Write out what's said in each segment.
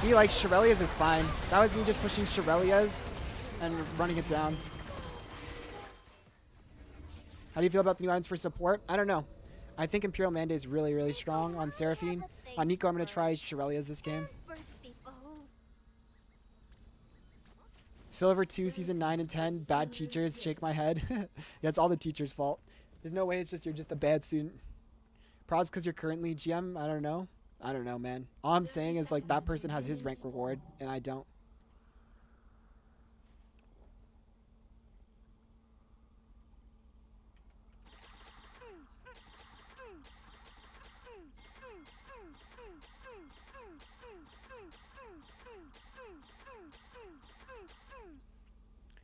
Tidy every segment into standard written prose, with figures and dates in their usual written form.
See, like, Shirelia's is fine. That was me just pushing Shirelia's and running it down. How do you feel about the new items for support? I don't know. I think Imperial Mandate is really, really strong on Seraphine. On NEEKO, I'm going to try Shirelia's this game. Silver 2, Season 9 and 10. Bad teachers. Shake my head. Yeah, it's all the teacher's fault. There's no way it's just you're just a bad student. Probably because you're currently GM. I don't know. I don't know, man. All I'm saying is, like, that person has his rank reward, and I don't.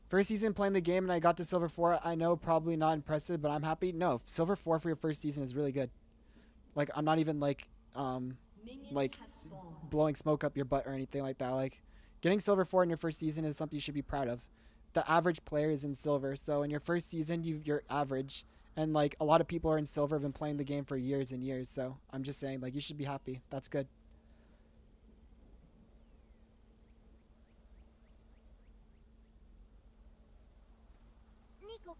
First season playing the game and I got to Silver 4. I know, probably not impressive, but I'm happy. No, Silver 4 for your first season is really good. Like, I'm not even, like blowing smoke up your butt or anything like that. Like, getting Silver 4 in your first season is something you should be proud of. The average player is in Silver, so in your first season, you're average. And, like, a lot of people are in Silver, have been playing the game for years and years, so I'm just saying, like, you should be happy. That's good.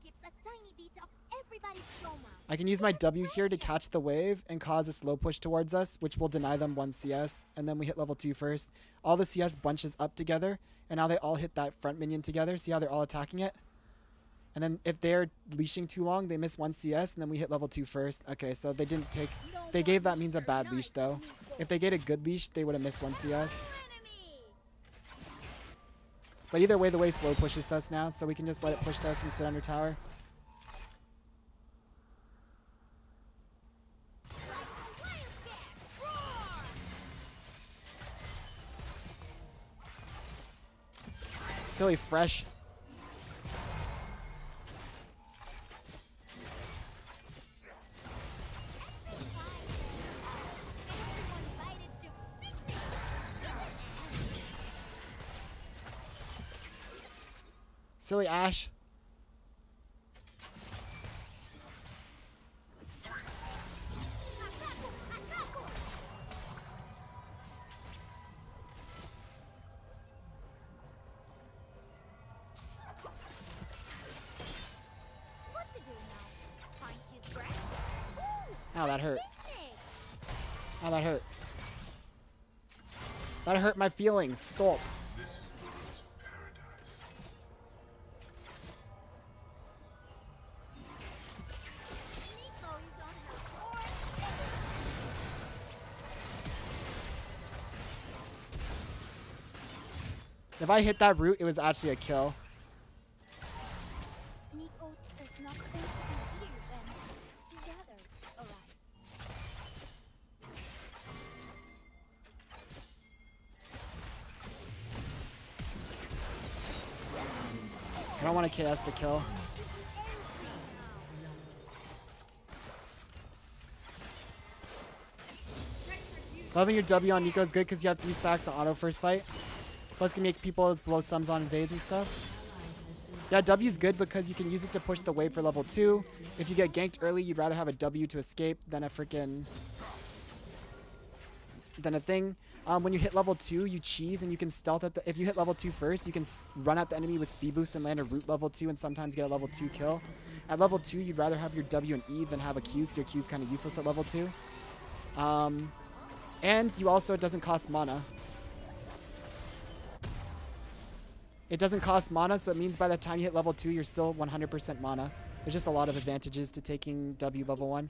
Keeps a tiny bit of everybody's trauma. I can use my W here to catch the wave and cause a slow push towards us, which will deny them 1 CS, and then we hit level 2 first. All the CS bunches up together, and now they all hit that front minion together. See how they're all attacking it? And then if they're leashing too long, they miss 1 CS, and then we hit level 2 first. Okay, so they didn't take... They gave that means a bad leash, though. If they get a good leash, they would have missed 1 CS. But either way, the way slow pushes to us now, so we can just let it push to us and sit under tower. Silly fresh. Silly Ash. Ow, that hurt. Ow, that hurt. That hurt my feelings. Stop. If I hit that root, it was actually a kill. NEEKO does not think to be here then. Together, alright. I don't want to KS the kill. Loving your W on NEEKO is good because you have 3 stacks on auto first fight. Plus, can make people blow sums on invades and stuff. Yeah, W is good because you can use it to push the wave for level 2. If you get ganked early, you'd rather have a W to escape than a freaking... than a thing. When you hit level 2, you cheese and you can stealth at the... If you hit level 2 first, you can run at the enemy with speed boost and land a root level 2 and sometimes get a level 2 kill. At level 2, you'd rather have your W and E than have a Q because your Q is kind of useless at level 2. And you also, it doesn't cost mana. It doesn't cost mana, so it means by the time you hit level 2, you're still 100% mana. There's just a lot of advantages to taking W level 1.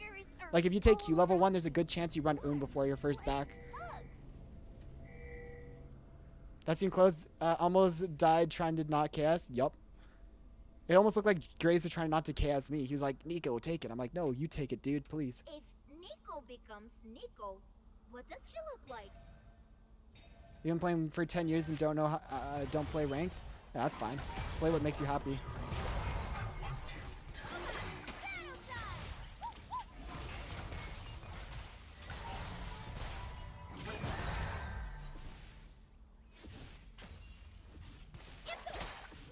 Like, if you take Q level 1, there's a good chance you run before your first back. That seemed close. Almost died trying to not KS. Yup. It almost looked like Graves was trying not to KS me. He was like, NEEKO, take it. I'm like, no, you take it, dude, please. If NEEKO becomes NEEKO, what does she look like? You've been playing for 10 years and don't know how, don't play ranked? Yeah, that's fine. Play what makes you happy.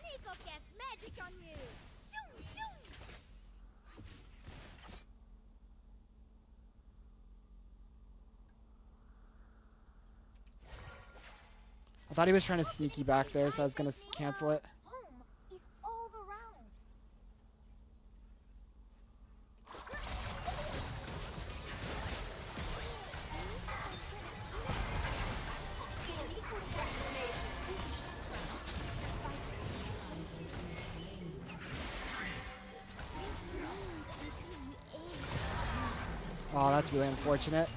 NEEKO casts magic on you. Shoom, shoom. I thought he was trying to sneaky back there, so I was gonna cancel it. Home is all around. Oh, that's really unfortunate.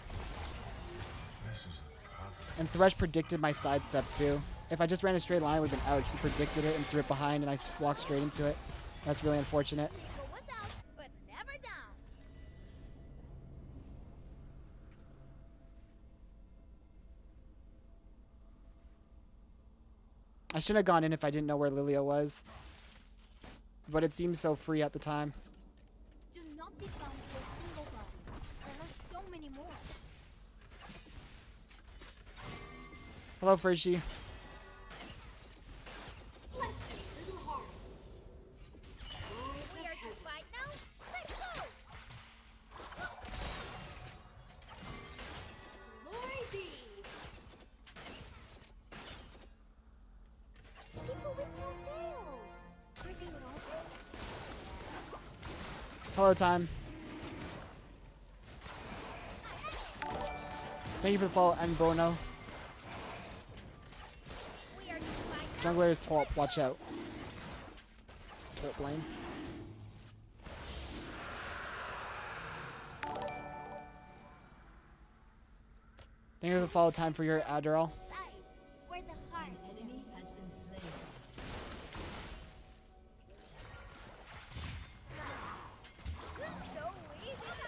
And Thresh predicted my sidestep too. If I just ran a straight line, I would have been out. He predicted it and threw it behind, and I walked straight into it. That's really unfortunate. NEEKO was out, but never down. I shouldn't have gone in if I didn't know where Lilia was. But it seemed so free at the time. Do not be bound to a single body. There are so many more. Hello, Frishi. We are to fight now. Let's go. Glory be. People with no tails. Breaking it open. Hello, time. Thank you for the follow, and Bono. We are to fight now. Jungler is top. Watch out. Top lane. Thank you for the follow time for your Adderall. Side, where the heart Enemy has been slain. so easy to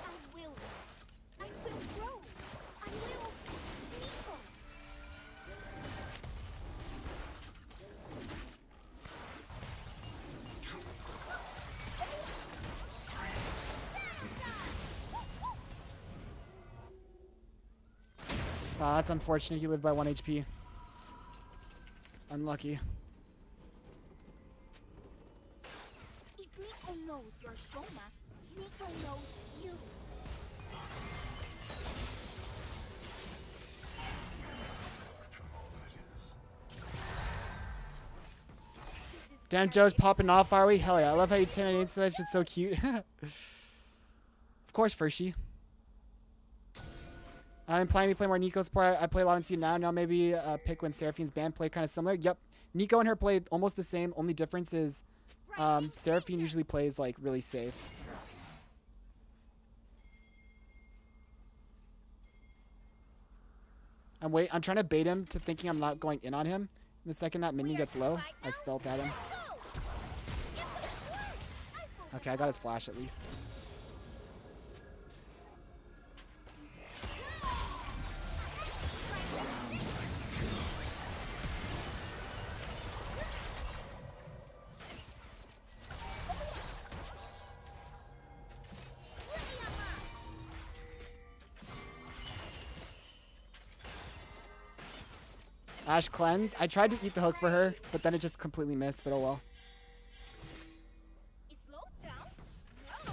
I will. I will grow. I will. NEEKO. Wow, that's unfortunate. He lived by 1 HP. Unlucky. If NEEKO knows you're Shoma, NEEKO knows you. Damn, Joe's popping off, are we? Hell yeah. I love how you 10 and 8 so it's so cute. Of course, Frishi. I'm planning to play more NEEKO support. I play a lot in C now. Now maybe pick when Seraphine's band play kind of similar. Yep. NEEKO and her play almost the same. Only difference is Seraphine usually plays like really safe. I'm trying to bait him to thinking I'm not going in on him. And the second that minion gets low, I stealth at him. Okay, I got his flash at least. Ash cleanse. I tried to eat the hook for her, but then it just completely missed, but oh well. It's slowed down. No.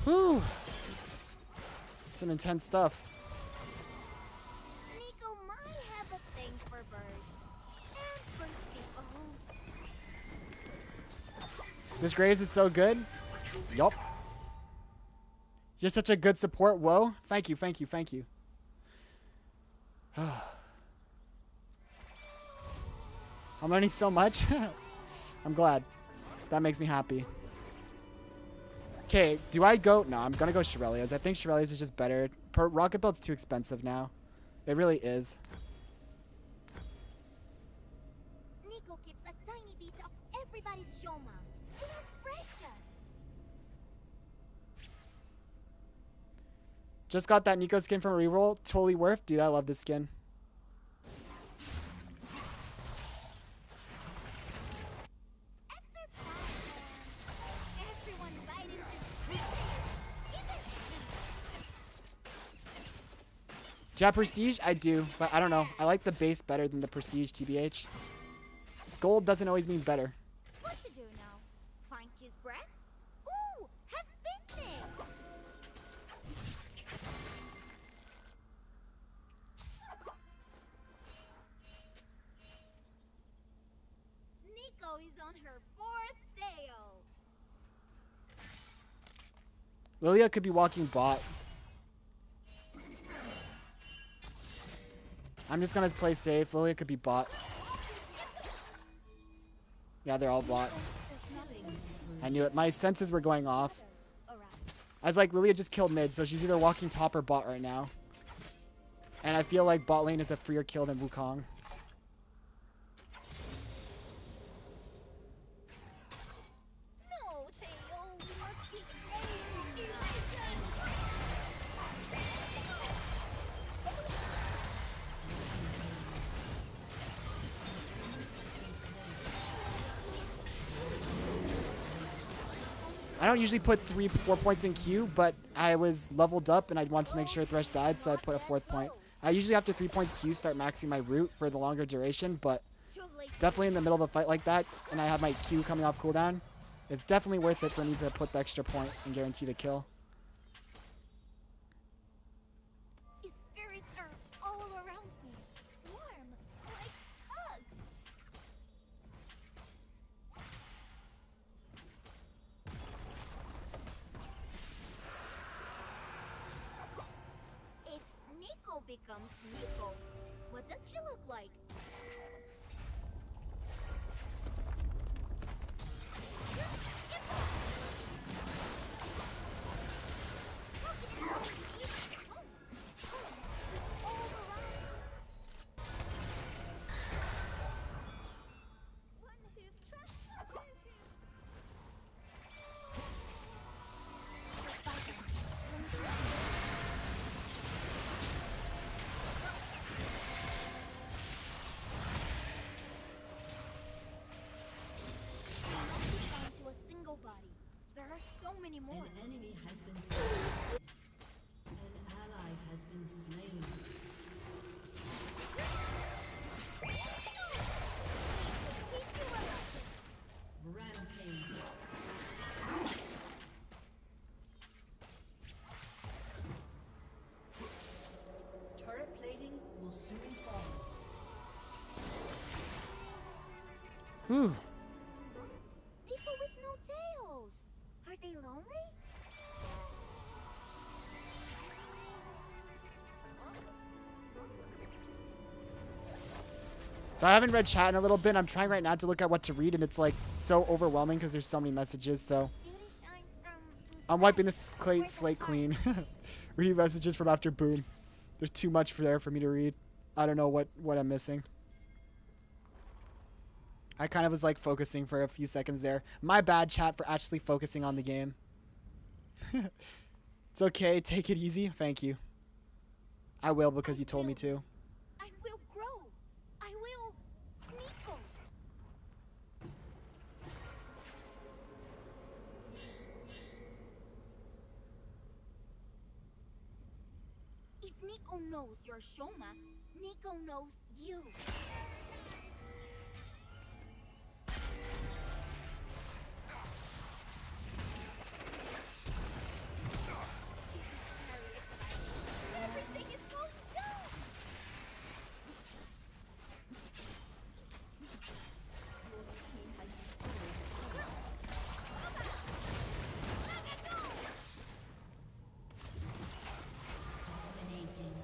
Whew. Some intense stuff. NEEKO might have a thing for birds and for people. This Graves is so good. Yup. You're such a good support. Whoa. Thank you, thank you, thank you. I'm learning so much. I'm glad. That makes me happy. Okay, do I go? No, I'm gonna go Shirelia's. I think Shirelia's is just better. Rocket Belt's too expensive now. It really is. NEEKO keeps a tiny bit of everybody's Shoma. They are precious. Just got that NEEKO skin from a reroll. Totally worth. Dude, I love this skin. Everyone right into the Do you have Prestige? I do, but I don't know. I like the base better than the Prestige, TBH. Gold doesn't always mean better. What to do now? Find cheese breads? Ooh, have been there. NEEKO is on her 4th tail. Lilia could be walking bot. I'm just gonna play safe. Lilia could be bot. Yeah, they're all bot. I knew it. My senses were going off. I was like, Lilia just killed mid, so she's either walking top or bot right now. And I feel like bot lane is a freer kill than Wukong. No, Tail. I don't usually put 3-4 points in queue, but I was leveled up and I wanted to make sure Thresh died, so I put a 4th point. I usually after 3 points queue start maxing my root for the longer duration, but definitely in the middle of a fight like that, and I have my Q coming off cooldown, it's definitely worth it for me to put the extra point and guarantee the kill. His spirits are all around me. Warm, like hugs. If NEEKO becomes NEEKO, what does she look like? To a single body. There are so many more. An enemy has been slain. An ally has been slain. Rampage. Turret plating will soon fall. Whew. People with no tails. Are they lonely? So I haven't read chat in a little bit. I'm trying right now to look at what to read, and it's like so overwhelming because there's so many messages. So Beauty shines from I'm wiping this slate clean. Reading messages from after boom. There's too much for there for me to read. I don't know what I'm missing. I kind of was like focusing for a few seconds there. My bad, chat, for actually focusing on the game. It's okay. Take it easy. Thank you. I will because you told me to. I will grow. I will NEEKO. If NEEKO knows you're Shoma, NEEKO knows you. Everything is going down. Your team has destroyed. Dominating.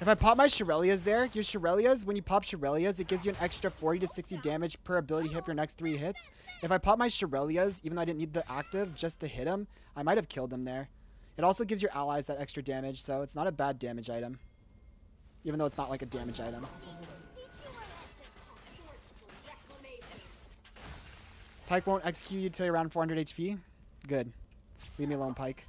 If I pop my Shirelias there, your Shirelias, when you pop Shirelias, it gives you an extra 40 to 60 damage per ability hit for your next 3 hits. If I pop my Shirelias, even though I didn't need the active just to hit him, I might have killed him there. It also gives your allies that extra damage, so it's not a bad damage item. Even though it's not like a damage item. Pike won't execute you till you're around 400 HP. Good. Leave me alone, Pike.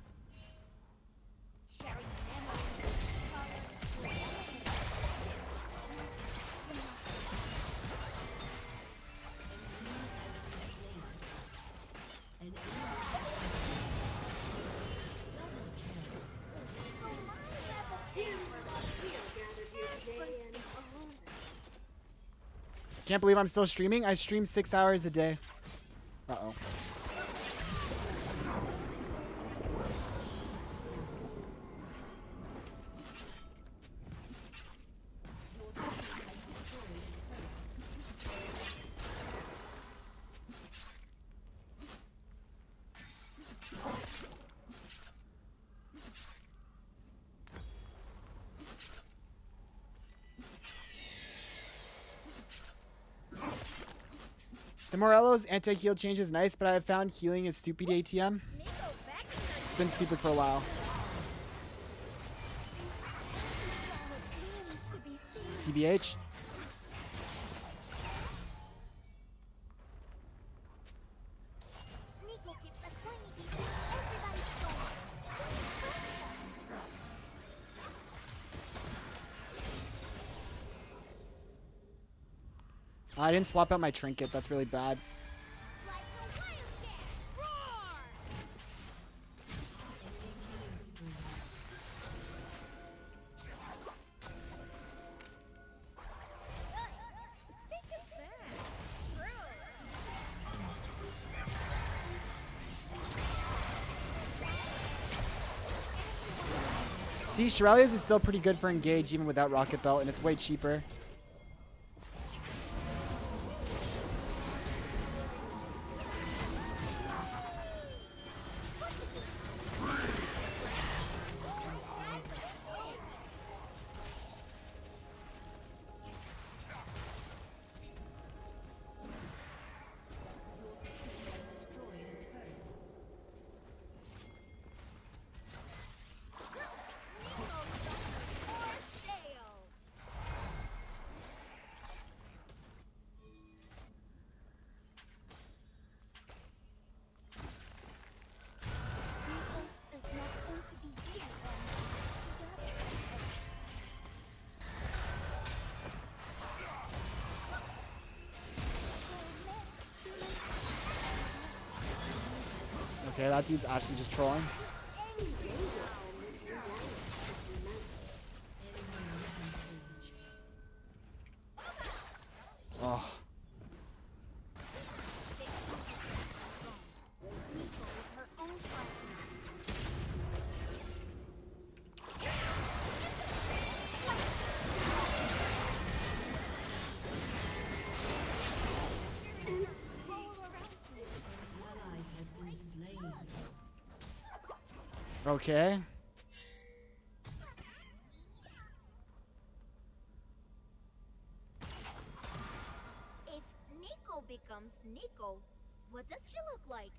Can't believe I'm still streaming. I stream 6 hours a day. Uh-oh. The Morello's anti-heal change is nice, but I have found healing is stupid ATM. It's been stupid for a while. TBH. I didn't swap out my trinket. That's really bad. See, Shirelia's is still pretty good for engage even without Rocket Belt, and it's way cheaper. Okay, that dude's actually just trolling. Oh. Okay. If NEEKO becomes NEEKO, what does she look like?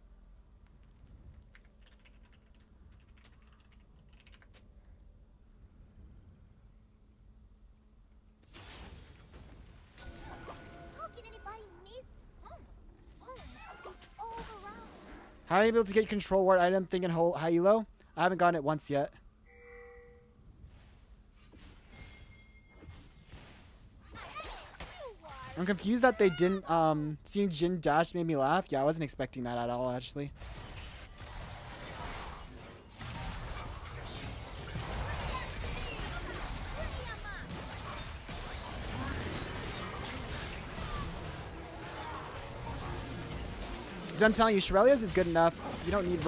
How can anybody miss home? Home is all around. How are you able to get control ward item thinking high elo? I haven't gotten it once yet. I'm confused that they didn't, seeing Jin dash made me laugh. Yeah, I wasn't expecting that at all, actually. I'm telling you, Shirelia's is good enough. You don't need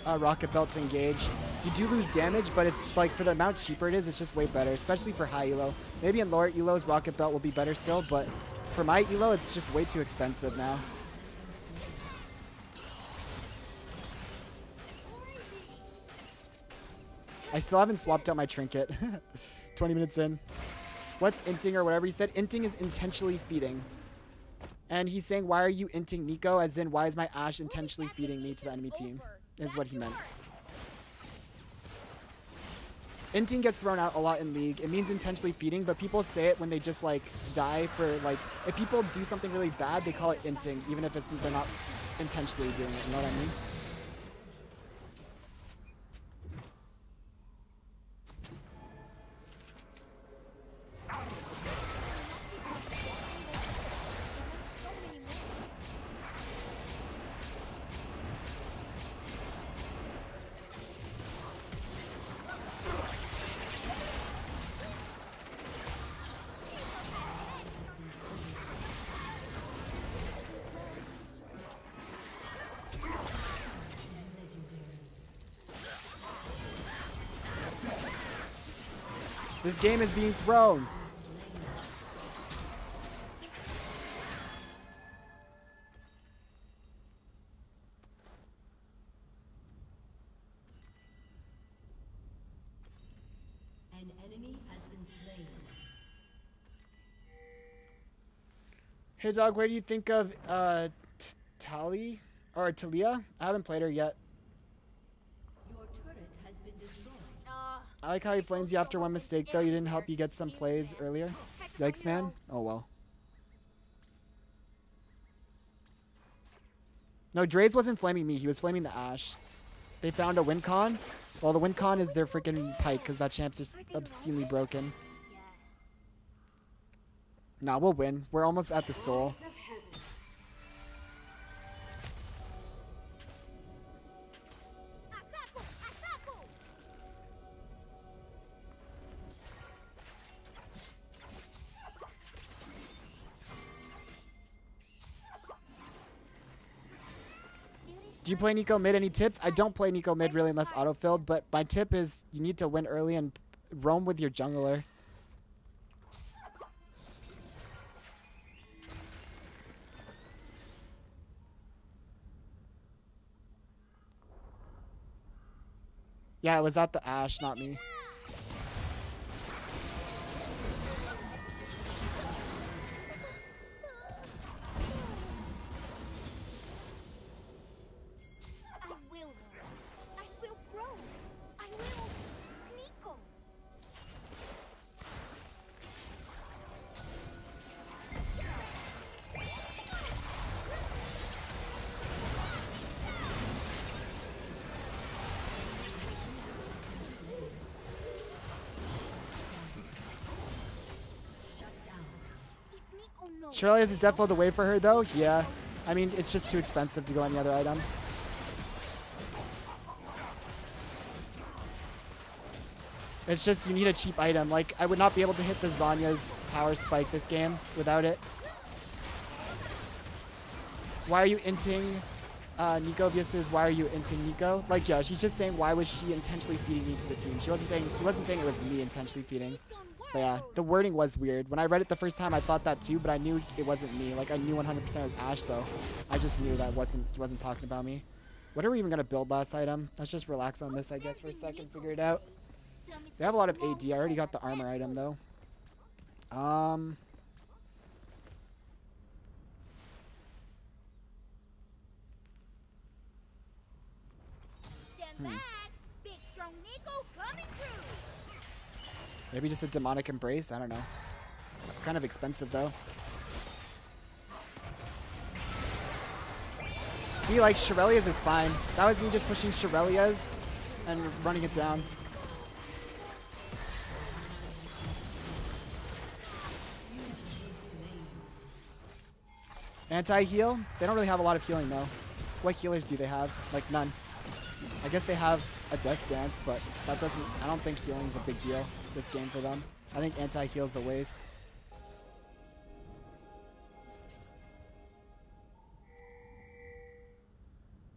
Rocket Belt to engage. You do lose damage, but it's just like for the amount cheaper it is, it's just way better, especially for high elo. Maybe in lower elos, Rocket Belt will be better still, but for my elo, it's just way too expensive now. I still haven't swapped out my trinket. 20 minutes in. What's inting or whatever he said? Inting is intentionally feeding. And he's saying, why are you inting NEEKO? As in, why is my Ashe intentionally feeding me to the enemy team? Is what he meant. Inting gets thrown out a lot in League. It means intentionally feeding, but people say it when they just like die for like, if people do something really bad, they call it inting, even if they're not intentionally doing it. You know what I mean? This game is being thrown. An enemy has been slain. Hey dog, where do you think of Tali or Talia? I haven't played her yet. Your turret has been destroyed. I like how he flames you after one mistake though. You didn't help you get some plays earlier. Yikes, man. Oh well. No, Drades wasn't flaming me. He was flaming the Ashe. They found a win con. Well, the win con is their freaking Pike because that champ's just obscenely broken. Nah, we'll win. We're almost at the soul. Do you play NEEKO mid? Any tips? I don't play NEEKO mid really unless auto-filled, but my tip is you need to win early and roam with your jungler. Yeah, it was at the Ashe, not me. Shirley's is definitely the way for her, though. Yeah. I mean, it's just too expensive to go any other item. It's just, you need a cheap item. Like, I would not be able to hit the Zanya's power spike this game without it. Why are you inting NEEKO versus why are you inting NEEKO? Like, yeah, she's just saying why was she intentionally feeding me to the team. He wasn't saying it was me intentionally feeding. But yeah, the wording was weird. When I read it the first time, I thought that too, but I knew it wasn't me. Like, I knew 100% it was Ashe, so I just knew that he wasn't talking about me. What are we even going to build last item? Let's just relax on this, I guess, for a second, figure it out. They have a lot of AD. I already got the armor item, though. Big strong NEEKO coming through. Maybe just a demonic embrace? I don't know. It's kind of expensive, though. See, like, Shirelia's is fine. That was me just pushing Shirelia's and running it down. Anti-heal? They don't really have a lot of healing, though. What healers do they have? Like, none. I guess they have a Death Dance, but that doesn't... I don't think healing is a big deal this game for them. I think anti-heal is a waste.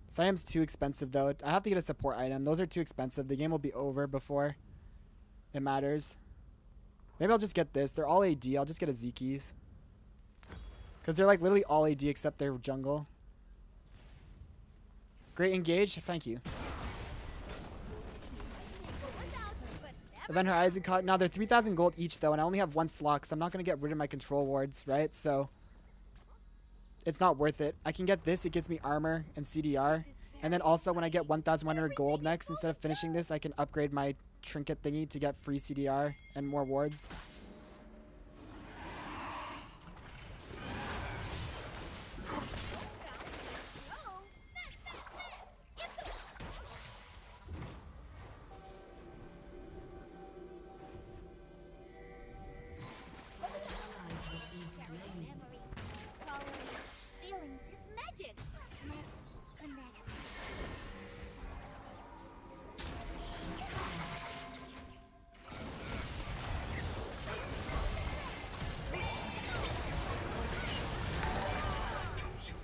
Siam's too expensive, though. I have to get a support item. Those are too expensive. The game will be over before it matters. Maybe I'll just get this. They're all AD. I'll just get a Zekies. Because they're like literally all AD except their jungle. Great engage. Thank you. Event Horizon caught. Now they're 3,000 gold each though, and I only have one slot, so I'm not gonna get rid of my control wards, right? So it's not worth it. I can get this. It gives me armor and CDR, and then also when I get 1,100 gold next, instead of finishing this, I can upgrade my trinket thingy to get free CDR and more wards.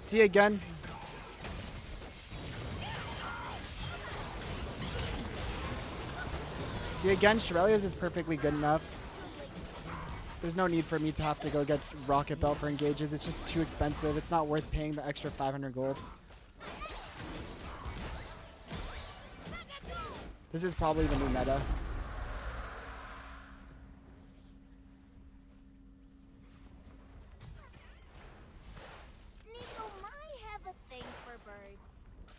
See you again. See again, Shirelia's is perfectly good enough. There's no need for me to have to go get Rocket Belt for engages. It's just too expensive. It's not worth paying the extra 500 gold. This is probably the new meta. NEEKO might have a thing for birds.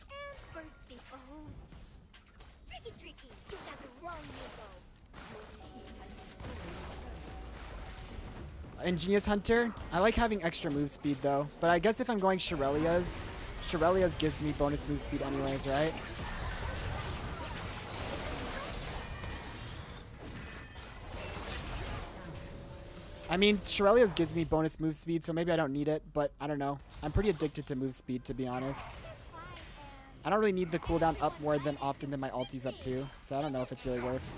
And bird people. Tricky. You got the wrong NEEKO. Ingenious Hunter. I like having extra move speed though. But I guess if I'm going Shirelia's gives me bonus move speed anyways, right? I mean, Shirelia's gives me bonus move speed, so maybe I don't need it, but I don't know. I'm pretty addicted to move speed, to be honest. I don't really need the cooldown up more than often than my ulti's up too, so I don't know if it's really worth.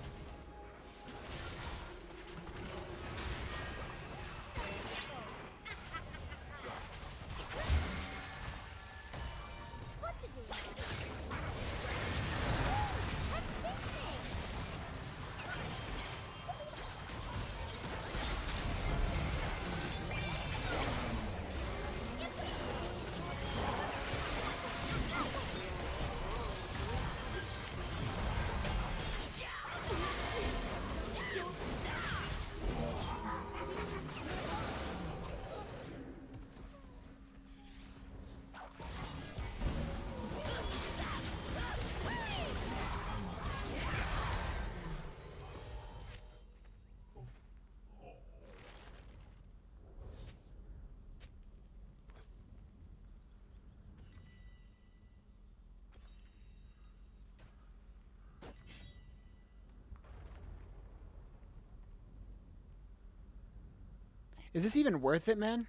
Is this even worth it, man?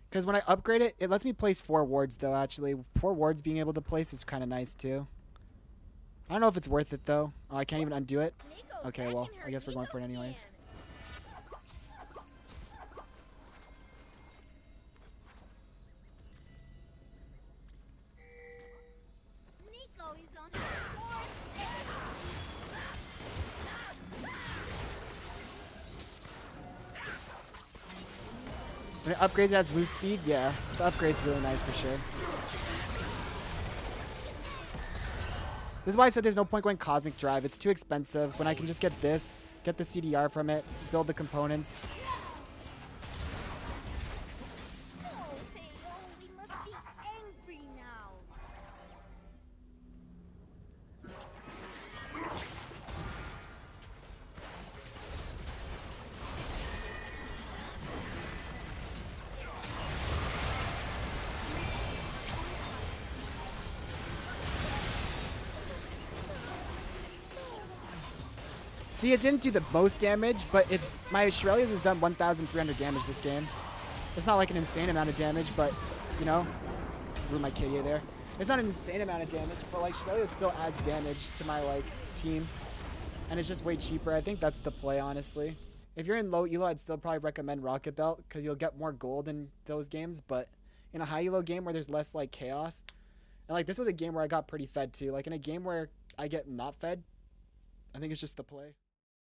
Because when I upgrade it, it lets me place 4 wards, though, actually. 4 wards being able to place is kind of nice, too. I don't know if it's worth it, though. Oh, I can't even undo it? Okay, well, I guess we're going for it anyways. NEEKO is on his fourth day. When it upgrades, it has move speed. Yeah, the upgrade's really nice for sure. This is why I said there's no point going Cosmic Drive. It's too expensive when I can just get this, get the CDR from it, build the components. Oh, Teo, we must be angry now. See, it didn't do the most damage, but it's my Shirelia's has done 1,300 damage this game. It's not like an insane amount of damage, but, you know, ruined my KDA there. It's not an insane amount of damage, but, like, Shirelia's still adds damage to my, like, team. And it's just way cheaper. I think that's the play, honestly. If you're in low elo, I'd still probably recommend Rocket Belt, because you'll get more gold in those games, but in a high elo game where there's less, like, chaos, and, like, this was a game where I got pretty fed, too. Like, in a game where I get not fed, I think it's just the play.